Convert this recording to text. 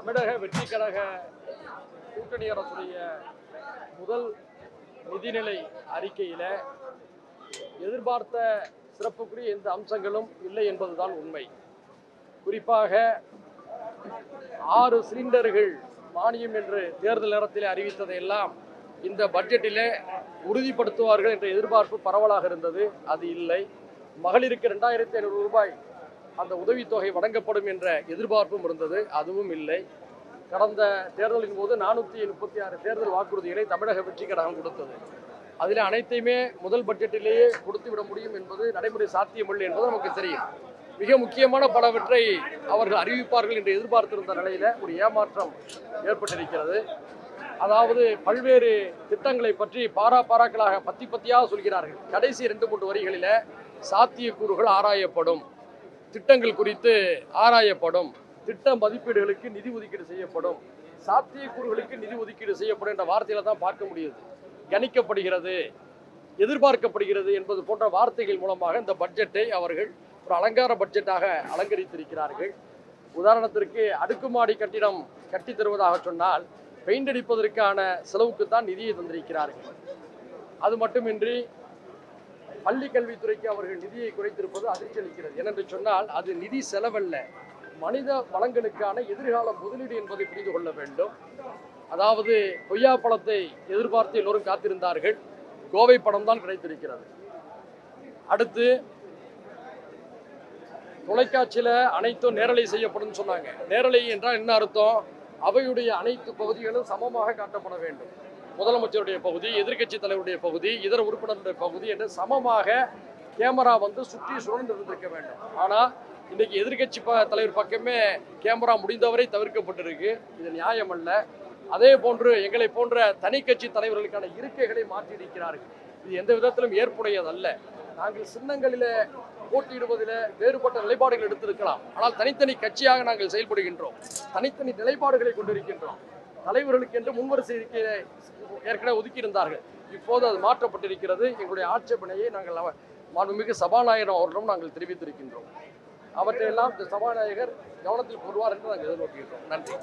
தமிழக வெற்றி கழக கூட்டணி அரசுடைய முதல் நிதிநிலை அறிக்கையில எதிர்பார்த்த சிறப்புக்குரிய எந்த அம்சங்களும் இல்லை என்பதுதான் உண்மை. குறிப்பாக 6 சிலிண்டர்கள் மானியம் என்று தேர்தல் நேரத்தில் அறிவித்ததையெல்லாம் இந்த பட்ஜெட்டிலே உறுதிப்படுத்துவார்கள் என்ற எதிர்பார்ப்பு பரவலாக இருந்தது. அது இல்லை. மகளிருக்கு 2500 ரூபாய் அந்த உதவித்தொகை வழங்கப்படும் என்ற எதிர்பார்ப்பும் இருந்தது. அதுவும் இல்லை. கடந்த தேர்தலின் போது 436 தேர்தல் வாக்குறுதிகளை தமிழக வெற்றி கழகம் கொடுத்தது. அதில் அனைத்தையுமே முதல் பட்ஜெட்டிலேயே கொடுத்துவிட முடியும் என்பது நடைமுறை சாத்தியமில்லை என்பது நமக்கு தெரியும். மிக முக்கியமான பலவற்றை அவர்கள் அறிவிப்பார்கள் என்று எதிர்பார்த்திருந்த நிலையில் ஒரு ஏமாற்றம் ஏற்பட்டிருக்கிறது. அதாவது பல்வேறு திட்டங்களை பற்றி பாராக்களாக பத்தியாக சொல்கிறார்கள். கடைசி 2-3 வரிகளில் சாத்தியக்கூறுகள் ஆராயப்படும், திட்டங்கள் குறித்து ஆராயப்படும், திட்ட மதிப்பீடுகளுக்கு நிதி ஒதுக்கீடு செய்யப்படும், சாத்தியக்கூறுகளுக்கு நிதி ஒதுக்கீடு செய்யப்படும் என்ற வார்த்தையில தான் பார்க்க முடியுது. கணிக்கப்படுகிறது, எதிர்பார்க்கப்படுகிறது என்பது போன்ற வார்த்தைகள் மூலமாக இந்த பட்ஜெட்டை அவர்கள் ஒரு அலங்கார பட்ஜெட்டாக அலங்கரித்திருக்கிறார்கள். உதாரணத்திற்கு அடுக்குமாடி கட்டிடம் கட்டி தருவதாக சொன்னால் பெயிண்ட் அடிப்பதற்கான செலவுக்கு தான் நிதியை தந்திருக்கிறார்கள். அது மட்டுமின்றி பள்ளி கல்வித்துறைக்கு அவர்கள் நிதியை குறைத்திருப்பது அதிர்ச்சி அளிக்கிறது. ஏனென்று சொன்னால் அது நிதி செலவல்ல, மனித வளங்களுக்கான எதிர்கால முதலீடு என்பதை புரிந்து கொள்ள வேண்டும். அதாவது கொய்யா பழத்தை எதிர்பார்த்து எல்லோரும் காத்திருந்தார்கள். கோவை படம் தான் கிடைத்திருக்கிறது. அடுத்து தொலைக்காட்சியில் அனைத்தும் நேரலை செய்யப்படும் சொன்னாங்க. நேரலை என்றால் என்ன அர்த்தம்? அவையுடைய அனைத்து பகுதிகளும் சமமாக காட்டப்பட வேண்டும். முதலமைச்சருடைய பகுதி, எதிர்க்கட்சி தலைவருடைய பகுதி, இதர உறுப்பினருடைய பகுதி என்று சமமாக கேமரா சுற்றி சுழன்று இருந்திருக்க வேண்டும். ஆனால் இன்னைக்கு எதிர்க்கட்சி தலைவர் பக்கமே கேமரா முடிந்தவரை தவிர்க்கப்பட்டிருக்கு. இது நியாயம் அல்ல. அதே போன்று எங்களை போன்ற தனி கட்சி தலைவர்களுக்கான இருக்கைகளை மாற்றியிருக்கிறார்கள். இது எந்த விதத்திலும் ஏற்புடையதல்ல. நாங்கள் சின்னங்களில் போட்டியிடுவதில் வேறுபட்ட நிலைப்பாடுகள் எடுத்திருக்கலாம். ஆனால் தனித்தனி கட்சியாக நாங்கள் செயல்படுகின்றோம். தனித்தனி நிலைப்பாடுகளை கொண்டிருக்கின்றோம். தலைவர்களுக்கு என்று முன்வரிசை இருக்கையை ஏற்கனவே ஒதுக்கியிருந்தார்கள். இப்போது அது மாற்றப்பட்டிருக்கிறது. எங்களுடைய ஆட்சேபனையை நாங்கள் மாண்புமிகு சபாநாயகர் அவர்களிடம் நாங்கள் தெரிவித்திருக்கின்றோம். அவற்றையெல்லாம் இந்த சபாநாயகர் கவனத்தில் கொள்வார் என்று நாங்கள் எதிர்நோக்குகின்றோம். நன்றி.